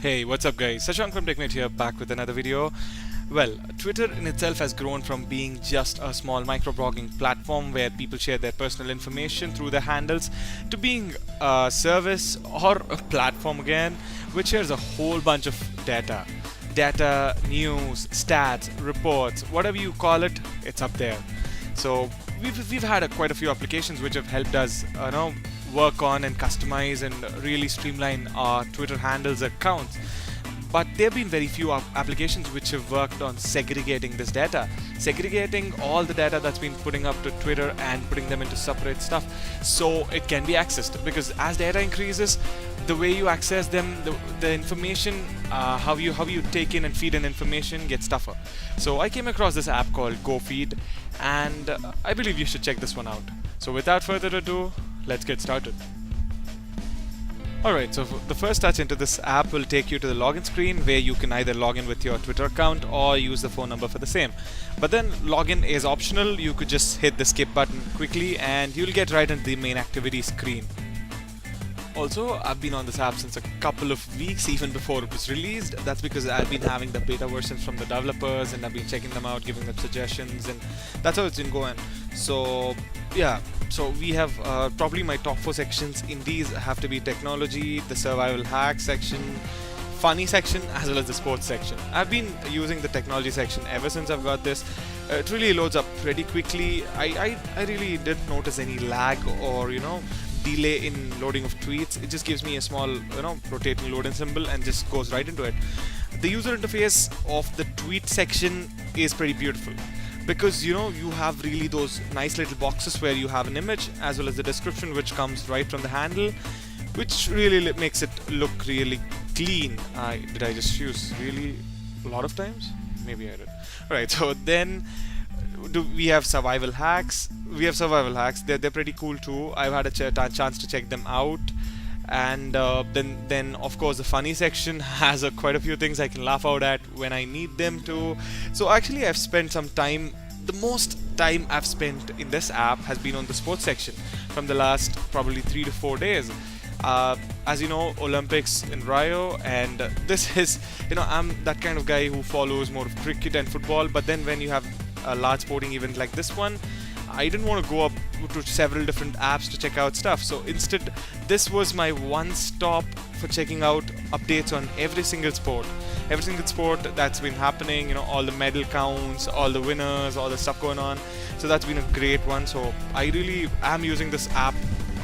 Hey, what's up guys? Sashank from Techkmate here, back with another video. Well, Twitter in itself has grown from being just a small microblogging platform where people share their personal information through their handles to being a service or a platform again which shares a whole bunch of data. Data, news, stats, reports, whatever you call it, it's up there. So we've had quite a few applications which have helped us work on and customize and really streamline our Twitter handles accounts. But there have been very few applications which have worked on segregating this data, segregating all the data that's been putting up to Twitter and putting them into separate stuff so it can be accessed. Because as data increases, the way you access them, the information, how you take in and feed in information gets tougher. So I came across this app called GoFeed, and I believe you should check this one out. So without further ado, let's get started. Alright, so the first touch into this app will take you to the login screen where you can either log in with your Twitter account or use the phone number for the same. But then login is optional. You could just hit the skip button quickly and you'll get right into the main activity screen. Also, I've been on this app since a couple of weeks, even before it was released. That's because I've been having the beta versions from the developers and I've been checking them out, giving them suggestions, and that's how it's been going. So yeah, so we have probably my top 4 sections in these have to be technology, the survival hack section, funny section, as well as the sports section. I've been using the technology section ever since I've got this. It really loads up pretty quickly. I really didn't notice any lag or delay in loading of tweets. It just gives me a small rotating loading symbol and just goes right into it. The user interface of the tweet section is pretty beautiful because you have really those nice little boxes where you have an image as well as the description which comes right from the handle, which really makes it look really clean. Did I just use really a lot of times? Maybe I did. Alright, so then we have survival hacks. They're pretty cool too. I've had a chance to check them out. And then of course the funny section has quite a few things I can laugh out at when I need them to. So actually I've spent some time, the most time I've spent in this app has been on the sports section from the last probably 3 to 4 days. As you know, Olympics in Rio, and this is, I'm that kind of guy who follows more of cricket and football, but then when you have a large sporting event like this one, I didn't want to go up to several different apps to check out stuff. So instead, this was my one stop for checking out updates on every single sport that's been happening, all the medal counts, all the winners, all the stuff going on. So that's been a great one. So I really am using this app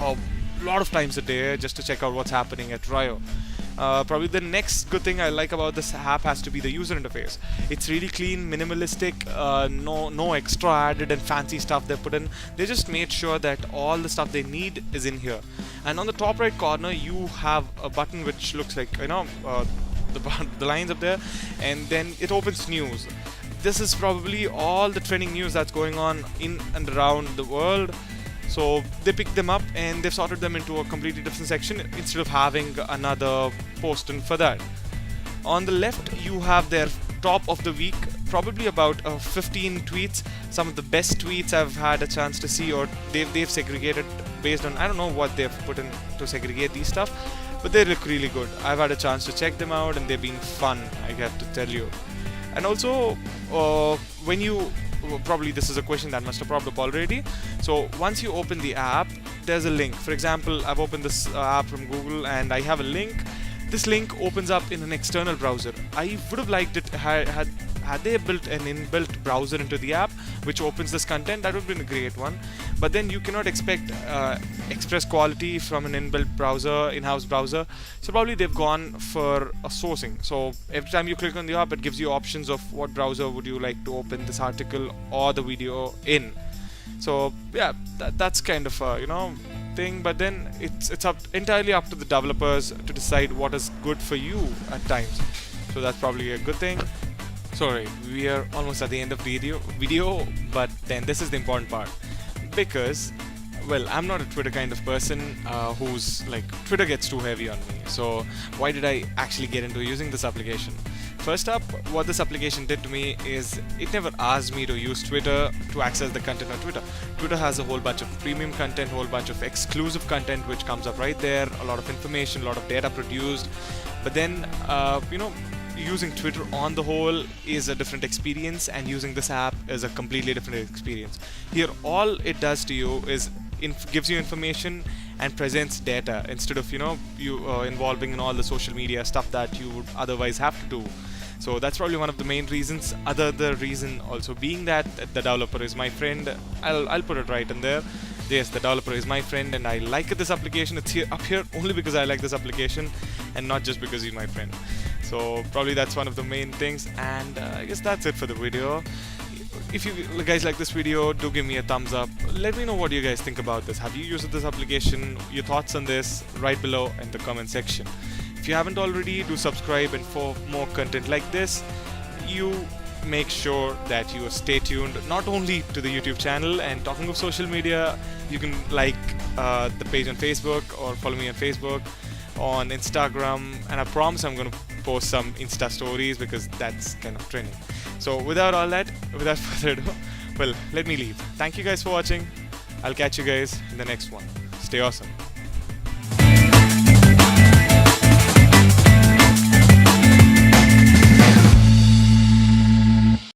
a lot of times a day just to check out what's happening at Rio. Probably the next good thing I like about this app has to be the user interface. It's really clean, minimalistic, no extra added and fancy stuff they put in. They just made sure that all the stuff they need is in here. And on the top right corner you have a button which looks like the lines up there, and then it opens news. This is probably all the trending news that's going on in and around the world. So they picked them up and they've sorted them into a completely different section instead of having another post in for that. On the left you have their top of the week, probably about 15 tweets, some of the best tweets I've had a chance to see, or they've segregated based on, I don't know what they've put in to segregate these stuff, but they look really good. I've had a chance to check them out and they've been fun, I have to tell you. And also when you probably this is a question that must have popped up already. So once you open the app, there's a link. For example, I've opened this app from Google and I have a link. This link opens up in an external browser. I would have liked it had they built an inbuilt browser into the app which opens this content. That would have been a great one. But then you cannot expect express quality from an inbuilt browser, in-house browser. So probably they've gone for a sourcing. So every time you click on the app, it gives you options of what browser would you like to open this article or the video in. So yeah, that's kind of thing. But then it's entirely up to the developers to decide what is good for you at times. So that's probably a good thing. Sorry, we are almost at the end of the video, but then this is the important part, because well, I'm not a Twitter kind of person who's like, Twitter gets too heavy on me. So why did I actually get into using this application? First up, what this application did to me is it never asked me to use Twitter to access the content on Twitter. Twitter has a whole bunch of premium content, whole bunch of exclusive content which comes up right there, a lot of information, a lot of data produced. But then, using Twitter on the whole is a different experience, and using this app is a completely different experience. Here, all it does to you is gives you information and presents data instead of you involving in all the social media stuff that you would otherwise have to do. So that's probably one of the main reasons. The reason also being that the developer is my friend. I'll put it right in there. Yes, the developer is my friend, and I like this application. It's up here only because I like this application, and not just because he's my friend. So probably that's one of the main things, and I guess that's it for the video. If you guys like this video, do give me a thumbs up. Let me know what you guys think about this. Have you used this application? Your thoughts on this right below in the comment section. If you haven't already, do subscribe, and for more content like this, you make sure that you stay tuned not only to the YouTube channel. And talking of social media, you can like the page on Facebook or follow me on Facebook, on Instagram, and I promise I'm going to post some Insta stories because that's kind of trending. So without further ado, well, let me leave. Thank you guys for watching. I'll catch you guys in the next one. Stay awesome.